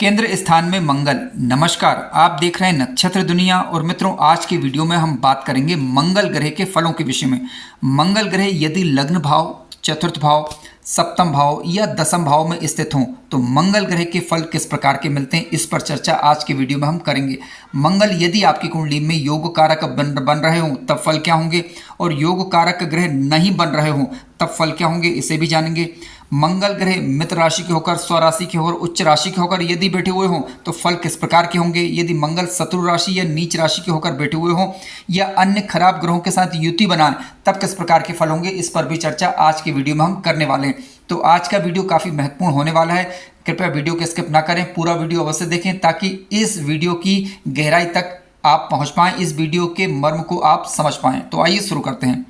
केंद्र स्थान में मंगल। नमस्कार, आप देख रहे हैं नक्षत्र दुनिया। और मित्रों, आज की वीडियो में हम बात करेंगे मंगल ग्रह के फलों के विषय में। मंगल ग्रह यदि लग्न भाव, चतुर्थ भाव, सप्तम भाव या दसम भाव में स्थित हों तो मंगल ग्रह के फल किस प्रकार के मिलते हैं, इस पर चर्चा आज की वीडियो में हम करेंगे। मंगल यदि आपकी कुंडली में योग कारक बन रहे हों तब फल क्या होंगे, और योग कारक ग्रह नहीं बन रहे हों तब फल क्या होंगे, इसे भी जानेंगे। मंगल ग्रह मित्र राशि के होकर, स्वराशि के होकर, उच्च राशि के होकर यदि बैठे हुए हों तो फल किस प्रकार के होंगे। यदि मंगल शत्रु राशि या नीच राशि के होकर बैठे हुए हों या अन्य खराब ग्रहों के साथ युति बनाएं तब किस प्रकार के फल होंगे, इस पर भी चर्चा आज की वीडियो में हम करने वाले हैं। तो आज का वीडियो काफ़ी महत्वपूर्ण होने वाला है। कृपया वीडियो को स्किप ना करें, पूरा वीडियो अवश्य देखें ताकि इस वीडियो की गहराई तक आप पहुँच पाएँ, इस वीडियो के मर्म को आप समझ पाएँ। तो आइए शुरू करते हैं।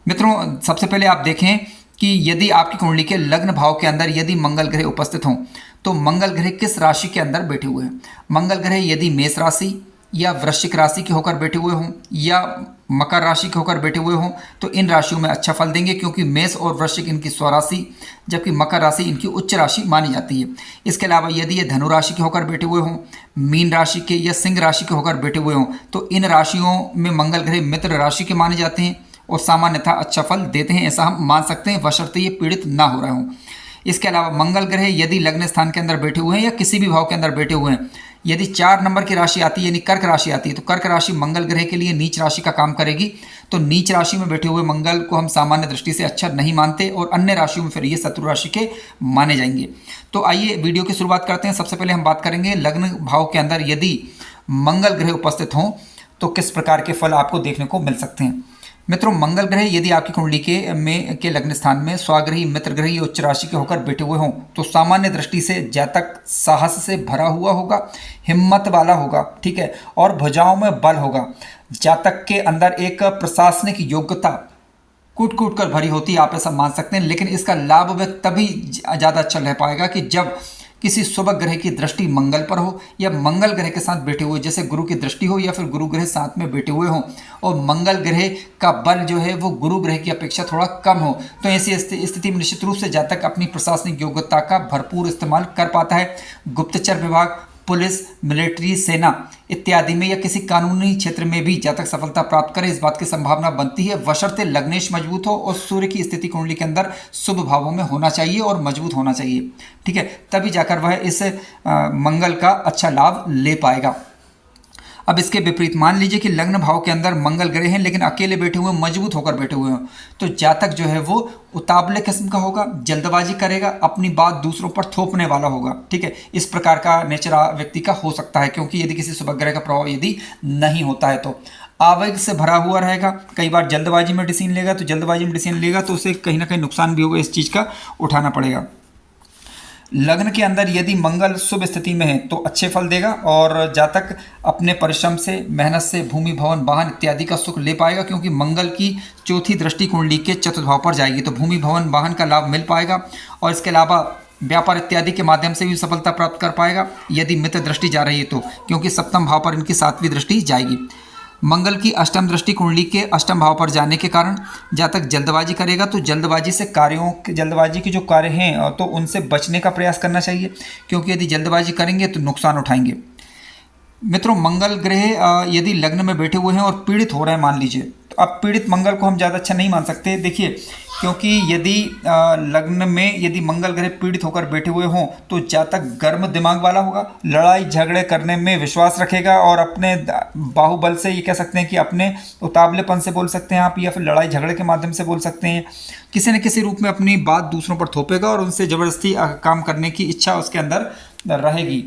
मित्रों, सबसे पहले आप देखें कि यदि आपकी कुंडली के लग्न भाव के अंदर यदि मंगल ग्रह उपस्थित हों तो मंगल ग्रह किस राशि के अंदर बैठे हुए हैं। मंगल ग्रह यदि मेष राशि या वृश्चिक राशि के होकर बैठे हुए हों या मकर राशि के होकर बैठे हुए हों तो इन राशियों में अच्छा फल देंगे, क्योंकि मेष और वृश्चिक इनकी स्वराशि जबकि मकर राशि इनकी उच्च राशि मानी जाती है। इसके अलावा यदि ये धनु राशि के होकर बैठे हुए हों, मीन राशि के या सिंह राशि के होकर बैठे हुए हों तो इन राशियों में मंगल ग्रह मित्र राशि के माने जाते हैं और सामान्यतः अच्छा फल देते हैं, ऐसा हम मान सकते हैं, बशर्ते ये पीड़ित ना हो रहे हों। इसके अलावा मंगल ग्रह यदि लग्न स्थान के अंदर बैठे हुए हैं या किसी भी भाव के अंदर बैठे हुए हैं, यदि 4 नंबर की राशि आती है यानी कर्क राशि आती है तो कर्क राशि मंगल ग्रह के लिए नीच राशि का काम करेगी। तो नीच राशि में बैठे हुए मंगल को हम सामान्य दृष्टि से अच्छा नहीं मानते और अन्य राशियों में फिर ये शत्रु राशि के माने जाएंगे। तो आइए वीडियो की शुरुआत करते हैं। सबसे पहले हम बात करेंगे लग्न भाव के अंदर यदि मंगल ग्रह उपस्थित हों तो किस प्रकार के फल आपको देखने को मिल सकते हैं। मित्रों, मंगल ग्रह यदि आपकी कुंडली के लग्न स्थान में स्वाग्रही, मित्र ग्रही, उच्च राशि के होकर बैठे हुए हों तो सामान्य दृष्टि से जातक साहस से भरा हुआ होगा, हिम्मत वाला होगा, ठीक है, और भुजाओं में बल होगा। जातक के अंदर एक प्रशासनिक योग्यता कूट कूट कर भरी होती है, आप ऐसा मान सकते हैं। लेकिन इसका लाभ वह तभी ज़्यादा अच्छा रह पाएगा कि जब किसी शुभ ग्रह की दृष्टि मंगल पर हो या मंगल ग्रह के साथ बैठे हुए, जैसे गुरु की दृष्टि हो या फिर गुरु ग्रह साथ में बैठे हुए हों और मंगल ग्रह का बल जो है वो गुरु ग्रह की अपेक्षा थोड़ा कम हो तो ऐसी स्थिति में निश्चित रूप से जातक अपनी प्रशासनिक योग्यता का भरपूर इस्तेमाल कर पाता है। गुप्तचर विभाग, पुलिस, मिलिट्री, सेना इत्यादि में या किसी कानूनी क्षेत्र में भी जातक सफलता प्राप्त करे, इस बात की संभावना बनती है, बशर्ते लग्नेश मजबूत हो और सूर्य की स्थिति कुंडली के अंदर शुभ भावों में होना चाहिए और मजबूत होना चाहिए, ठीक है, तभी जाकर वह इस मंगल का अच्छा लाभ ले पाएगा। अब इसके विपरीत मान लीजिए कि लग्न भाव के अंदर मंगल ग्रह हैं लेकिन अकेले बैठे हुए, मजबूत होकर बैठे हुए हैं तो जातक जो है वो उतावले किस्म का होगा, जल्दबाजी करेगा, अपनी बात दूसरों पर थोपने वाला होगा, ठीक है। इस प्रकार का नेचर व्यक्ति का हो सकता है, क्योंकि यदि किसी शुभ ग्रह का प्रभाव यदि नहीं होता है तो आवेग से भरा हुआ रहेगा। कई बार जल्दबाजी में डिसीजन लेगा तो उसे कहीं ना कहीं नुकसान भी होगा, इस चीज़ का उठाना पड़ेगा। लग्न के अंदर यदि मंगल शुभ स्थिति में है तो अच्छे फल देगा और जातक अपने परिश्रम से, मेहनत से भूमि, भवन, वाहन इत्यादि का सुख ले पाएगा, क्योंकि मंगल की चौथी दृष्टि कुंडली के चतुर्थ भाव पर जाएगी तो भूमि, भवन, वाहन का लाभ मिल पाएगा और इसके अलावा व्यापार इत्यादि के माध्यम से भी सफलता प्राप्त कर पाएगा यदि मित्र दृष्टि जा रही है तो, क्योंकि सप्तम भाव पर इनकी 7वीं दृष्टि जाएगी। मंगल की अष्टम दृष्टि कुंडली के अष्टम भाव पर जाने के कारण जातक जल्दबाजी करेगा तो जल्दबाजी के जो कार्य हैं तो उनसे बचने का प्रयास करना चाहिए, क्योंकि यदि जल्दबाजी करेंगे तो नुकसान उठाएंगे। मित्रों, मंगल ग्रह यदि लग्न में बैठे हुए हैं और पीड़ित हो रहे हैं मान लीजिए, तो अब पीड़ित मंगल को हम ज़्यादा अच्छा नहीं मान सकते। देखिए, क्योंकि यदि लग्न में यदि मंगल ग्रह पीड़ित होकर बैठे हुए हों तो जातक गर्म दिमाग वाला होगा, लड़ाई झगड़े करने में विश्वास रखेगा और अपने बाहुबल से, ये कह सकते हैं कि अपने उतावलेपन से बोल सकते हैं आप, या फिर लड़ाई झगड़े के माध्यम से बोल सकते हैं, किसी न किसी रूप में अपनी बात दूसरों पर थोपेगा और उनसे ज़बरदस्ती काम करने की इच्छा उसके अंदर रहेगी।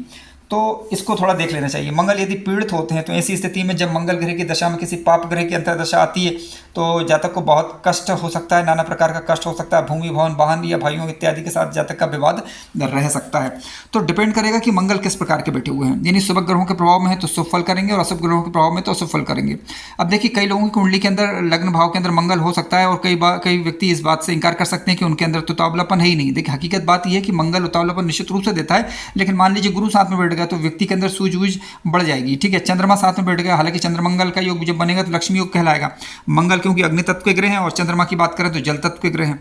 तो इसको थोड़ा देख लेना चाहिए। मंगल यदि पीड़ित होते हैं तो ऐसी स्थिति में जब मंगल ग्रह की दशा में किसी पाप ग्रह की अंतर्दशा आती है तो जातक को बहुत कष्ट हो सकता है, नाना प्रकार का कष्ट हो सकता है, भूमि, भवन, वाहन या भाइयों इत्यादि के साथ जातक का विवाद रह सकता है। तो डिपेंड करेगा कि मंगल किस प्रकार के बैठे हुए हैं, यानी शुभ ग्रहों के प्रभाव में है तो शुभ फल करेंगे और अशुभ ग्रहों के प्रभाव में तो अशुभ फल करेंगे। अब देखिए, कई लोगों की कुंडली के अंदर लग्न भाव के अंदर मंगल हो सकता है और कई व्यक्ति इस बात से इनकार कर सकते हैं कि उनके अंदर तो उतावलापन है ही नहीं। देखिए, हकीकत बात यह है कि मंगल उतावलापन निश्चित रूप से देता है, लेकिन मान लीजिए गुरु साथ में बैठ गया तो व्यक्ति के अंदर सूझबूझ बढ़ जाएगी, ठीक है। चंद्रमा साथ में बैठ गया, हालांकि चंद्रमंगल का योग जब बनेगा तो लक्ष्मी योग कहलाएगा। मंगल क्योंकि अग्नि तत्व के ग्रह हैं और चंद्रमा की बात करें तो जल तत्व के ग्रह हैं।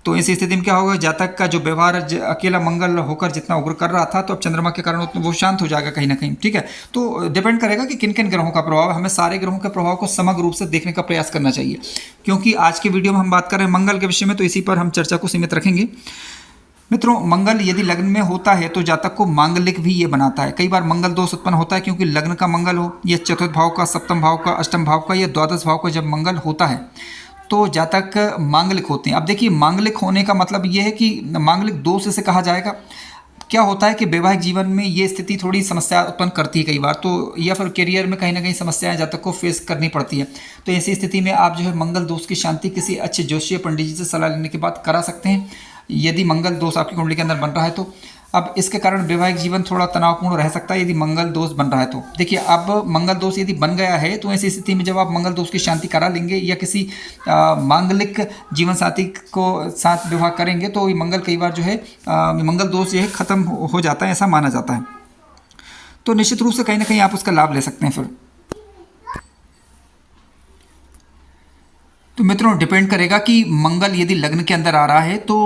तो ऐसी स्थिति में क्या होगा, जातक का जो व्यवहार अकेला मंगल होकर जितना उग्र कर रहा था, तो अब चंद्रमा के कारण वो शांत हो जाएगा कहीं ना कहीं। ठीक है, तो डिपेंड करेगा कि किन किन ग्रहों का प्रभाव है। हमें सारे ग्रहों के प्रभाव को समग्र रूप से देखने का प्रयास करना चाहिए, क्योंकि आज की वीडियो में हम बात कर रहे हैं मंगल के विषय में, तो इसी पर हम चर्चा को सीमित रखेंगे। मित्रों, मंगल यदि लग्न में होता है तो जातक को मांगलिक भी ये बनाता है। कई बार मंगल दोष उत्पन्न होता है क्योंकि लग्न का मंगल हो, या चतुर्थ भाव का, सप्तम भाव का, अष्टम भाव का या द्वादश भाव का जब मंगल होता है तो जातक मांगलिक होते हैं। अब देखिए, मांगलिक होने का मतलब ये है कि मांगलिक दोष इसे कहा जाएगा। क्या होता है कि वैवाहिक जीवन में ये स्थिति थोड़ी समस्या उत्पन्न करती है कई बार, तो या फिर करियर में कहीं ना कहीं समस्याएं जातक को फेस करनी पड़ती है। तो ऐसी स्थिति में आप जो है मंगल दोष की शांति किसी अच्छे ज्योतिषीय पंडित जी से सलाह लेने के बाद करा सकते हैं, यदि मंगल दोष आपकी कुंडली के अंदर बन रहा है तो। अब इसके कारण वैवाहिक जीवन थोड़ा तनावपूर्ण रह सकता है यदि मंगल दोष बन रहा है तो। देखिए, अब मंगल दोष यदि बन गया है तो ऐसी स्थिति में जब आप मंगल दोष की शांति करा लेंगे या किसी मांगलिक जीवन साथी को साथ विवाह करेंगे तो ये मंगल कई बार जो है मंगल दोष जो है खत्म हो जाता है, ऐसा माना जाता है। तो निश्चित रूप से कहीं ना कहीं आप उसका लाभ ले सकते हैं फिर। तो मित्रों, डिपेंड करेगा कि मंगल यदि लग्न के अंदर आ रहा है तो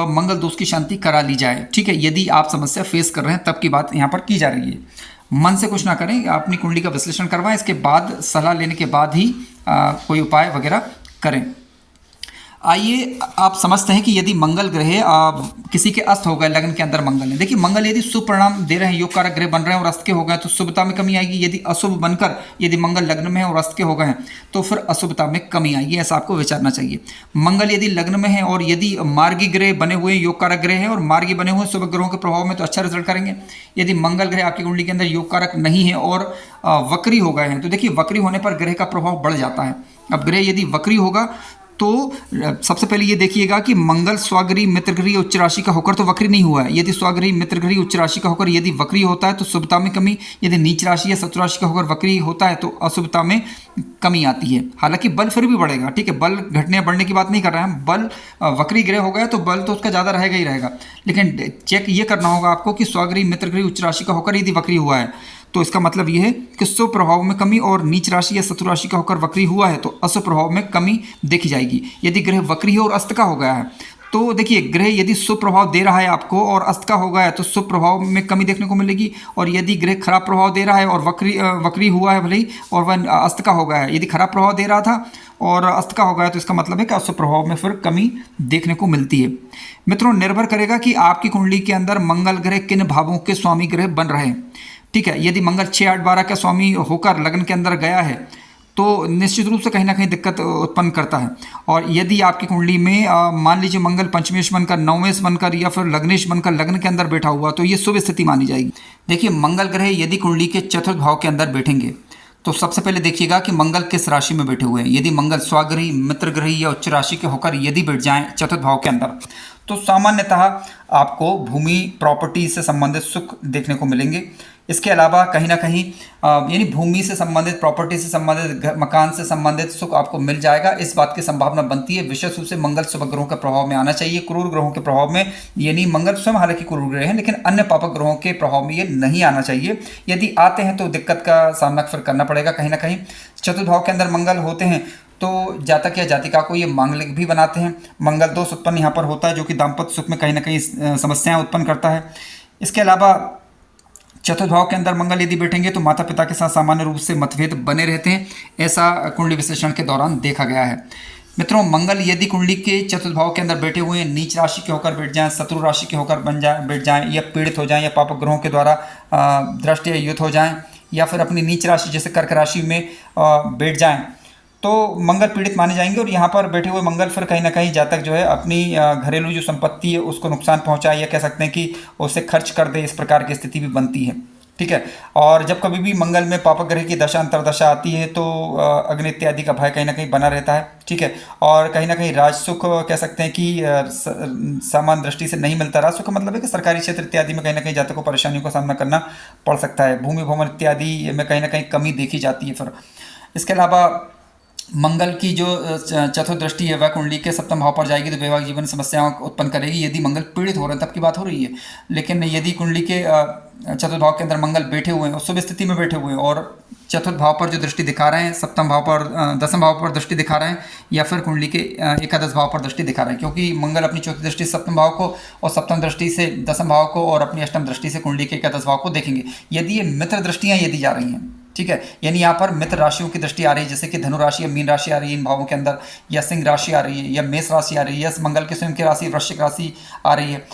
मंगल दोष की शांति करा ली जाए। ठीक है, यदि आप समस्या फेस कर रहे हैं तब की बात यहाँ पर की जा रही है। मन से कुछ ना करें, अपनी कुंडली का विश्लेषण करवाएं, इसके बाद सलाह लेने के बाद ही कोई उपाय वगैरह करें। आइए, आप समझते हैं कि यदि मंगल ग्रह किसी के अस्त हो गए, लग्न के अंदर मंगल है। देखिए, मंगल यदि शुभ परिणाम दे रहे हैं, योग कारक ग्रह बन रहे हैं और अस्त के हो गए तो शुभता में कमी आएगी। यदि अशुभ बनकर यदि मंगल लग्न में है और अस्त के हो गए हैं तो फिर अशुभता में कमी आएगी, ऐसा आपको विचारना चाहिए। मंगल यदि लग्न में है और यदि मार्गी ग्रह बने हुए योग कारक ग्रह हैं और मार्गी बने हुए शुभ ग्रहों के प्रभाव में तो अच्छा रिजल्ट करेंगे। यदि मंगल ग्रह आपकी कुंडली के अंदर योग कारक नहीं है और वक्री हो गए हैं तो देखिए, वक्री होने पर ग्रह का प्रभाव बढ़ जाता है। अब ग्रह यदि वक्री होगा तो सबसे पहले ये देखिएगा कि मंगल स्वगृही मित्रगृही उच्च राशि का होकर तो वक्री नहीं हुआ है। यदि स्वगृही मित्रगृही उच्च राशि का होकर यदि वक्री होता है तो शुभता में कमी, यदि नीच राशि या शत्रु राशि का होकर वक्री होता है तो अशुभता में कमी आती है। हालांकि बल फिर भी बढ़ेगा। ठीक है, बल घटने बढ़ने की बात नहीं कर रहे हैं, बल वक्री ग्रह हो गया तो बल तो उसका ज़्यादा रहेगा ही रहेगा, लेकिन चेक ये करना होगा आपको कि स्वगृही मित्रगृही उच्च राशि का होकर यदि वक्री हुआ है तो इसका मतलब यह है कि शुभ प्रभाव में कमी, और नीच राशि या शत्रु राशि का होकर वक्री हुआ है तो अशुभ प्रभाव में कमी देखी जाएगी। यदि ग्रह वक्री है और अस्त का हो गया है तो देखिए, ग्रह यदि शुभ प्रभाव दे रहा है आपको और अस्त का हो गया है तो शुभ प्रभाव में कमी देखने को मिलेगी, और यदि ग्रह खराब प्रभाव दे रहा है और वक्री हुआ है भले ही और वह अस्त का हो गया है, यदि खराब प्रभाव दे रहा था और अस्त का हो गया तो इसका मतलब है कि अशुभ प्रभाव में फिर कमी देखने को मिलती है। मित्रों, निर्भर करेगा कि आपकी कुंडली के अंदर मंगल ग्रह किन भावों के स्वामी ग्रह बन रहे हैं। ठीक है, यदि मंगल 6, 8, 12 का स्वामी होकर लग्न के अंदर गया है तो निश्चित रूप से कहीं ना कहीं दिक्कत उत्पन्न करता है। और यदि आपकी कुंडली में मान लीजिए मंगल पंचमेश बनकर, नवमेश बनकर या फिर लग्नेश बनकर लग्न के अंदर बैठा हुआ तो ये शुभ स्थिति मानी जाएगी। देखिए, मंगल ग्रह यदि कुंडली के चतुर्थ भाव के अंदर बैठेंगे तो सबसे पहले देखिएगा कि मंगल किस राशि में बैठे हुए हैं। यदि मंगल स्वगृही मित्रगृही या उच्च राशि के होकर यदि बैठ जाएं चतुर्थ भाव के अंदर तो सामान्यतः आपको भूमि प्रॉपर्टी से संबंधित सुख देखने को मिलेंगे। इसके अलावा कहीं ना कहीं यानी भूमि से संबंधित, प्रॉपर्टी से संबंधित, मकान से संबंधित सुख आपको मिल जाएगा, इस बात की संभावना बनती है। विशेष रूप से मंगल शुभ ग्रहों के प्रभाव में आना चाहिए, क्रूर ग्रहों के प्रभाव में ये नहीं। मंगल स्वयं हालांकि क्रूर ग्रह है लेकिन अन्य पापक ग्रहों के प्रभाव में ये नहीं आना चाहिए। यदि आते हैं तो दिक्कत का सामना फिर करना पड़ेगा कहीं ना कहीं। चतुर्थ भाव के अंदर मंगल होते हैं तो जातक या जातिका को ये मांगलिक भी बनाते हैं। मंगल दोष उत्पन्न यहाँ पर होता है जो कि दाम्पत्य सुख में कहीं ना कहीं समस्याएं उत्पन्न करता है। इसके अलावा चतुर्थ भाव के अंदर मंगल यदि बैठेंगे तो माता पिता के साथ सामान्य रूप से मतभेद बने रहते हैं, ऐसा कुंडली विश्लेषण के दौरान देखा गया है। मित्रों, मंगल यदि कुंडली के चतुर्थ भाव के अंदर बैठे हुए हैं, नीच राशि के होकर बैठ जाएं, शत्रु राशि के होकर बैठ जाएं, या पीड़ित हो जाएं, या पापक ग्रहों के द्वारा दृष्ट या युत हो जाएं, या फिर अपनी नीच राशि जैसे कर्क राशि में बैठ जाएं तो मंगल पीड़ित माने जाएंगे। और यहाँ पर बैठे हुए मंगल फिर कहीं ना कहीं जातक जो है अपनी घरेलू जो संपत्ति है उसको नुकसान पहुँचाए, या कह सकते हैं कि उसे खर्च कर दे, इस प्रकार की स्थिति भी बनती है। ठीक है, और जब कभी भी मंगल में पापक ग्रह की दशा अंतरदशा आती है तो अग्नि इत्यादि का भय कहीं ना कहीं बना रहता है। ठीक है, और कहीं ना कहीं राजसुख कह सकते हैं कि सामान्य दृष्टि से नहीं मिलता। राजसुख का मतलब है कि सरकारी क्षेत्र इत्यादि में कहीं ना कहीं जातक को परेशानियों का सामना करना पड़ सकता है। भूमि भ्रमण इत्यादि में कहीं ना कहीं कमी देखी जाती है। फिर इसके अलावा मंगल की जो चतुर्थ दृष्टि है वह कुंडली के सप्तम भाव पर जाएगी तो वैवाहिक जीवन समस्याओं को उत्पन्न करेगी। यदि मंगल पीड़ित हो रहे हैं तब की बात हो रही है। लेकिन यदि कुंडली के चतुर्थ भाव के अंदर मंगल बैठे हुए हैं, शुभ स्थिति में बैठे हुए हैं और चतुर्थ भाव पर जो दृष्टि दिखा रहे हैं, सप्तम भाव पर दसम भाव पर दृष्टि दिखा रहे हैं, या फिर कुंडली के एकादश भाव पर दृष्टि दिखा रहे हैं, क्योंकि मंगल अपनी चौथी दृष्टि से सप्तम भाव को और सप्तम दृष्टि से दसम भाव को और अपनी अष्टम दृष्टि से कुंडली के एकादश भाव को देखेंगे। यदि ये मित्र दृष्टियाँ यदि जा रही हैं, ठीक है, यानी यहाँ पर मित्र राशियों की दृष्टि आ रही है, जैसे कि धनु राशि या मीन राशि आ रही है इन भावों के अंदर, या सिंह राशि आ रही है, या मेष राशि आ रही है, या मंगल के स्वयं की राशि वृश्चिक राशि आ रही है,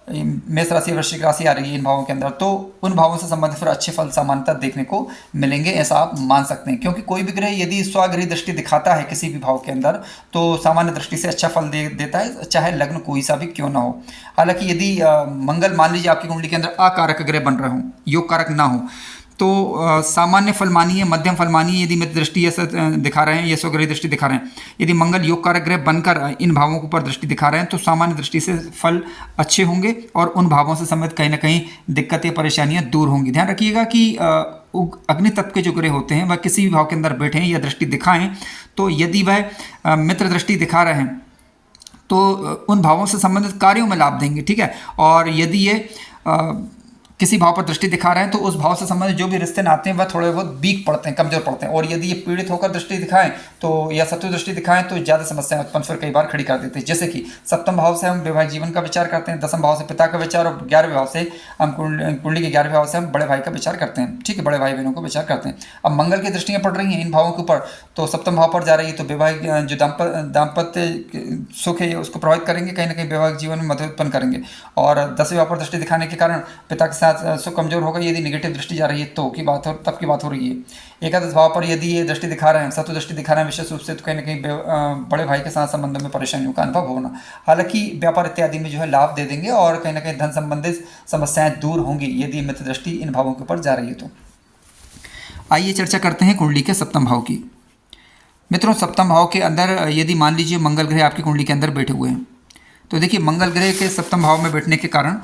मेष राशि वृश्चिक राशि आ रही है इन भावों के अंदर, तो उन भावों से संबंधित फिर अच्छे फल सामान्यतः देखने को मिलेंगे, ऐसा आप मान सकते हैं। क्योंकि कोई भी ग्रह यदि स्वगृही दृष्टि दिखाता है किसी भी भाव के अंदर तो सामान्य दृष्टि से अच्छा फल देता है, चाहे लग्न कोई सा भी क्यों ना हो। हालांकि यदि मंगल मान लीजिए आपकी कुंडली के अंदर अकारक ग्रह बन रहे हों, योग कारक ना हो, तो सामान्य फल मानिए, मध्यम फल मानिए, यदि मित्र दृष्टि ऐसा दिखा रहे हैं या स्वग्रही दृष्टि दिखा रहे हैं, यदि मंगल योग कारक ग्रह बनकर इन भावों के ऊपर दृष्टि दिखा रहे हैं तो सामान्य दृष्टि से फल अच्छे होंगे और उन भावों से संबंधित कहीं ना कहीं दिक्कतें परेशानियां दूर होंगी। ध्यान रखिएगा कि अग्नि तत्व के जो ग्रह होते हैं वह किसी भी भाव के अंदर बैठे हैं या दृष्टि दिखाएं, तो यदि वह मित्र दृष्टि दिखा रहे हैं तो उन भावों से संबंधित कार्यों में लाभ देंगे, ठीक है। और यदि ये किसी भाव पर दृष्टि दिखा रहे हैं तो उस भाव से संबंधित जो भी रिश्ते नाते हैं वह थोड़े बहुत वीक पड़ते हैं, कमजोर पड़ते हैं। और यदि ये पीड़ित होकर दृष्टि दिखाएं तो या शत्रु दृष्टि दिखाएं तो ज़्यादा समस्याएं उत्पन्न फिर कई बार खड़ी कर देते हैं। जैसे कि सप्तम भाव से हम वैवाहिक जीवन का विचार करते हैं, दसम भाव से पिता का विचार, और 11वें भाव से हम कुंडली के 11वें भाव से हम बड़े भाई का विचार करते हैं, ठीक है, बड़े भाई बहनों का विचार करते हैं। अब मंगल की दृष्टियाँ पड़ रही हैं इन भावों के ऊपर, तो सप्तम भाव पर जा रही है तो वैवाहिक जो दाम्पत्य सुख है उसको प्रभावित करेंगे, कहीं ना कहीं वैवाहिक जीवन में मदद उत्पन्न करेंगे। और 10वें भाव पर दृष्टि दिखाने के कारण पिता के साथ सुख कमजोर होगा यदि नेगेटिव दृष्टि जा रही है तो तब की बात हो रही है। एकादश भाव पर यदि ये दृष्टि दिखा रहे हैं, शत्रु दृष्टि दिखा रहे हैं विशेष रूप से, तो कहीं ना कहीं बड़े भाई के साथ संबंधों में परेशानियों का अनुभव होना। हालांकि व्यापार इत्यादि में जो है लाभ दे देंगे और कहीं ना कहीं धन संबंधित समस्याएं दूर होंगी यदि मित्र दृष्टि इन भावों के ऊपर जा रही है तो। आइए चर्चा करते हैं कुंडली के सप्तम भाव की। मित्रों, सप्तम भाव के अंदर यदि मान लीजिए मंगल ग्रह आपकी कुंडली के अंदर बैठे हुए हैं तो देखिए मंगल ग्रह के सप्तम भाव में बैठने के कारण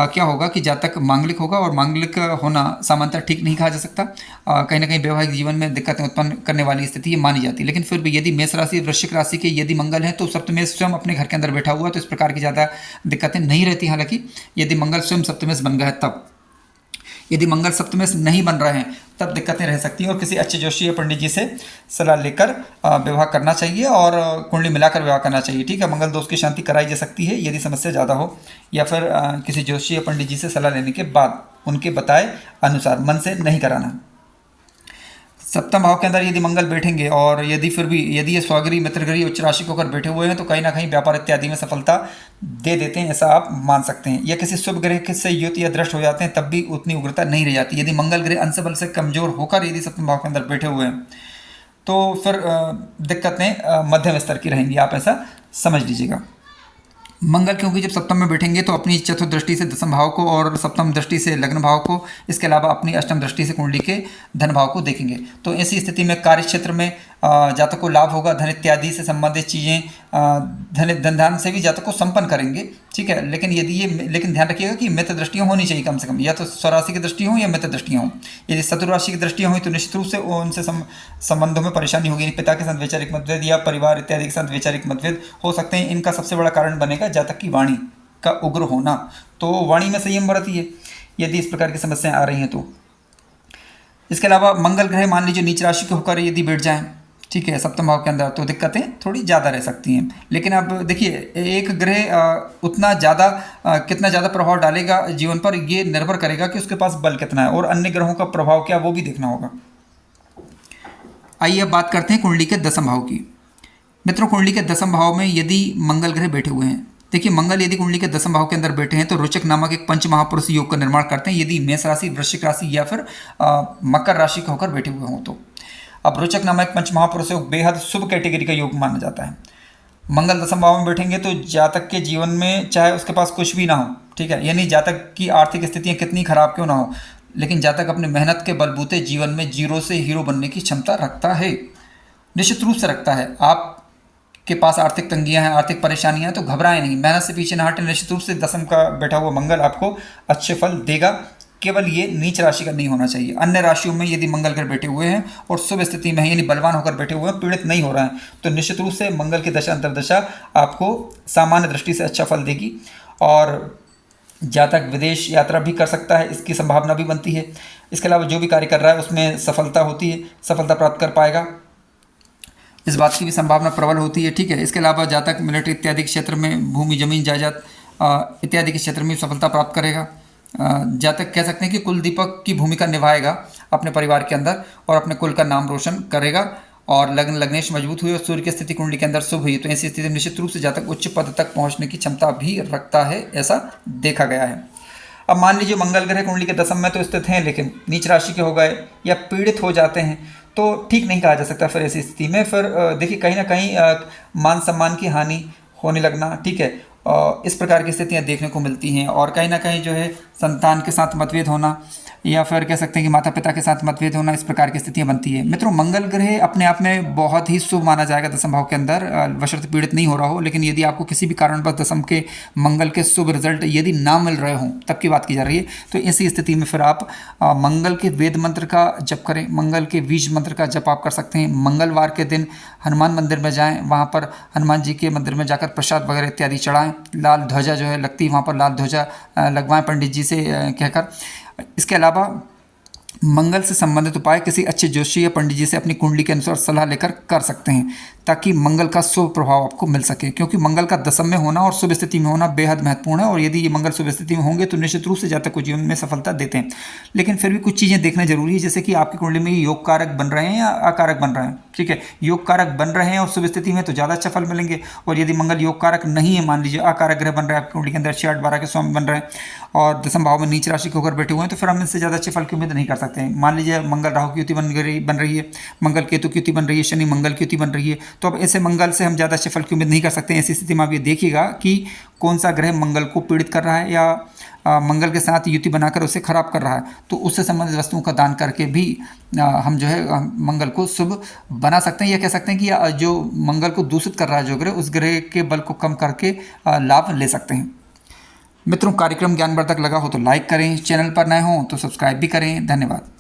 क्या होगा कि जातक मांगलिक होगा, और मांगलिक होना सामान्यतः ठीक नहीं कहा जा सकता। कहीं ना कहीं वैवाहिक जीवन में दिक्कतें उत्पन्न करने वाली स्थिति ये मानी जाती है। लेकिन फिर भी यदि मेष राशि वृश्चिक राशि के यदि मंगल है तो सप्तमेश स्वयं अपने घर के अंदर बैठा हुआ तो इस प्रकार की ज़्यादा दिक्कतें नहीं रहती। हालांकि यदि मंगल स्वयं सप्तमेश बन गया है तब, यदि मंगल सप्तमेश नहीं बन रहे हैं तब दिक्कतें रह सकती हैं और किसी अच्छे जोशी या पंडित जी से सलाह लेकर विवाह करना चाहिए और कुंडली मिलाकर विवाह करना चाहिए, ठीक है। मंगल दोष की शांति कराई जा सकती है यदि समस्या ज़्यादा हो, या फिर किसी जोशी या पंडित जी से सलाह लेने के बाद उनके बताए अनुसार, मन से नहीं कराना। सप्तम भाव के अंदर यदि मंगल बैठेंगे और यदि ये स्वगृही मित्रगृही उच्च राशि होकर बैठे हुए हैं तो कहीं ना कहीं व्यापार इत्यादि में सफलता दे देते हैं, ऐसा आप मान सकते हैं। या किसी शुभ ग्रह से युत या दृष्ट हो जाते हैं तब भी उतनी उग्रता नहीं रह जाती। यदि मंगल ग्रह अंश बल से कमजोर होकर यदि सप्तम भाव के अंदर बैठे हुए हैं तो फिर दिक्कतें मध्यम स्तर की रहेंगी, आप ऐसा समझ लीजिएगा। मंगल क्योंकि जब सप्तम में बैठेंगे तो अपनी चतुर्थ दृष्टि से दसम भाव को और सप्तम दृष्टि से लग्न भाव को, इसके अलावा अपनी अष्टम दृष्टि से कुंडली के धन भाव को देखेंगे। तो ऐसी स्थिति में कार्य क्षेत्र में जातक को लाभ होगा, धन इत्यादि से संबंधित चीज़ें, धन धान से भी जातक को संपन्न करेंगे, ठीक है। लेकिन ध्यान रखिएगा कि मित्र दृष्टियाँ होनी चाहिए कम से कम, या तो स्वराशि की दृष्टि हो या मित्र दृष्टियाँ हों। यदि शत्रु राशि की दृष्टियाँ हुई तो निश्चित रूप से उनसे संबंधों में परेशानी होगी, पिता के साथ वैचारिक मतभेद या परिवार इत्यादि के साथ वैचारिक मतभेद हो सकते हैं। इनका सबसे बड़ा कारण बनेगा जातक की वाणी का उग्र होना, तो वाणी में संयम बरतिए यदि इस प्रकार की समस्याएं आ रही हैं तो। इसके अलावा मंगल ग्रह मान लीजिए नीच राशि के होकर यदि बैठ जाएं, ठीक है, सप्तम भाव के अंदर, तो दिक्कतें थोड़ी ज़्यादा रह सकती हैं। लेकिन अब देखिए एक ग्रह उतना ज़्यादा कितना ज़्यादा प्रभाव डालेगा जीवन पर ये निर्भर करेगा कि उसके पास बल कितना है और अन्य ग्रहों का प्रभाव क्या वो भी देखना होगा। आइए अब बात करते हैं कुंडली के दसम भाव की। मित्रों, कुंडली के दसम भाव में यदि मंगल ग्रह बैठे हुए हैं, देखिए मंगल यदि कुंडली के दसम भाव के अंदर बैठे हैं तो रोचक नामक एक पंच महापुरुष योग का निर्माण करते हैं यदि मेष राशि, वृश्चिक राशि या फिर मकर राशि के होकर बैठे हुए हों तो। अब रोचक नामक पंच महापुरुष योग बेहद शुभ कैटेगरी का योग माना जाता है। मंगल दसम भाव में बैठेंगे तो जातक के जीवन में चाहे उसके पास कुछ भी ना हो, ठीक है, यानी जातक की आर्थिक स्थितियाँ कितनी खराब क्यों ना हो, लेकिन जातक अपनी मेहनत के बलबूते जीवन में जीरो से हीरो बनने की क्षमता रखता है, निश्चित रूप से रखता है। आप के पास आर्थिक तंगियां हैं, आर्थिक परेशानियां हैं तो घबराएं नहीं, मेहनत से पीछे ना हटें। निश्चित रूप से दसम का बैठा हुआ मंगल आपको अच्छे फल देगा। केवल ये नीच राशि का नहीं होना चाहिए। अन्य राशियों में यदि मंगल ग्रह बैठे हुए हैं और शुभ स्थिति में है, यानी बलवान होकर बैठे हुए हैं, पीड़ित नहीं हो रहे हैं, तो निश्चित रूप से मंगल की दशा अंतर्दशा आपको सामान्य दृष्टि से अच्छा फल देगी और जातक विदेश यात्रा भी कर सकता है, इसकी संभावना भी बनती है। इसके अलावा जो भी कार्य कर रहा है उसमें सफलता होती है, सफलता प्राप्त कर पाएगा, इस बात की भी संभावना प्रबल होती है। ठीक है। इसके अलावा जातक मिलिट्री इत्यादि क्षेत्र में, भूमि जमीन जायदाद इत्यादि के क्षेत्र में सफलता प्राप्त करेगा। जातक कह सकते हैं कि कुल दीपक की भूमिका निभाएगा अपने परिवार के अंदर और अपने कुल का नाम रोशन करेगा। और लग्न लग्नेश मजबूत हुई और सूर्य की स्थिति कुंडली के अंदर शुभ हुई, तो ऐसी स्थिति में निश्चित रूप से जातक उच्च पद तक पहुंचने की क्षमता भी रखता है, ऐसा देखा गया है। अब मान लीजिए मंगल ग्रह कुंडली के दशम में तो स्थित हैं, लेकिन नीच राशि के हो गए या पीड़ित हो जाते हैं, तो ठीक नहीं कहा जा सकता। फिर ऐसी स्थिति में फिर देखिए कहीं ना कहीं मान सम्मान की हानि होने लगना, ठीक है, इस प्रकार की स्थितियां देखने को मिलती हैं। और कहीं ना कहीं जो है संतान के साथ मतभेद होना या फिर कह सकते हैं कि माता पिता के साथ मतभेद होना, इस प्रकार की स्थितियां बनती है। मित्रों, मंगल ग्रह अपने आप में बहुत ही शुभ माना जाएगा दशम भाव के अंदर, बशर्ते पीड़ित नहीं हो रहा हो। लेकिन यदि आपको किसी भी कारणवश दशम के मंगल के शुभ रिजल्ट यदि ना मिल रहे हों, तब की बात की जा रही है, तो ऐसी स्थिति में फिर आप मंगल के वेद मंत्र का जप करें, मंगल के बीज मंत्र का जप आप कर सकते हैं। मंगलवार के दिन हनुमान मंदिर में जाएं, वहाँ पर हनुमान जी के मंदिर में जाकर प्रसाद वगैरह इत्यादि चढ़ाएं, लाल ध्वजा जो है लगती है वहाँ पर लाल ध्वजा लगवाएं पंडित जी से कहकर। इसके अलावा मंगल से संबंधित उपाय किसी अच्छे ज्योतिषी या पंडित जी से अपनी कुंडली के अनुसार सलाह लेकर कर सकते हैं, ताकि मंगल का शुभ प्रभाव आपको मिल सके। क्योंकि मंगल का दशम में होना और शुभ स्थिति में होना बेहद महत्वपूर्ण है, और यदि ये मंगल शुभ स्थिति में होंगे तो निश्चित रूप से जातक को जीवन में सफलता देते हैं। लेकिन फिर भी कुछ चीज़ें देखना जरूरी है, जैसे कि आपकी कुंडली में योग कारक बन रहे हैं या अकारक बन रहे हैं। ठीक है, योग कारक बन रहे हैं और शुभ स्थिति में तो ज़्यादा अच्छा फल मिलेंगे, और यदि मंगल योग कारक नहीं है, मान लीजिए अकारक ग्रह बन रहा है आपकी कुंडली के अंदर, 6 8 12 के स्वामी बन रहे हैं और दशम भाव में नीच राशि के होकर बैठे हुए हैं, तो फिर हम इनसे ज़्यादा अच्छे फल की उम्मीद नहीं कर सकते हैं। मान लीजिए मंगल राहु की युति बन रही है, मंगल केतु की युति बन रही है, शनि मंगल की युति बन रही है, तो अब ऐसे मंगल से हम ज़्यादा अच्छे फल की उम्मीद नहीं कर सकते हैं। ऐसी स्थिति में आप ये देखिएगा कि कौन सा ग्रह मंगल को पीड़ित कर रहा है या मंगल के साथ युति बनाकर उसे खराब कर रहा है, तो उससे संबंधित वस्तुओं का दान करके भी हम जो है मंगल को शुभ बना सकते हैं, या कह सकते हैं कि जो मंगल को दूषित कर रहा है जो ग्रह, उस ग्रह के बल को कम करके लाभ ले सकते हैं। मित्रों, कार्यक्रम ज्ञानवर्धक लगा हो तो लाइक करें, चैनल पर नए हों तो सब्सक्राइब भी करें। धन्यवाद।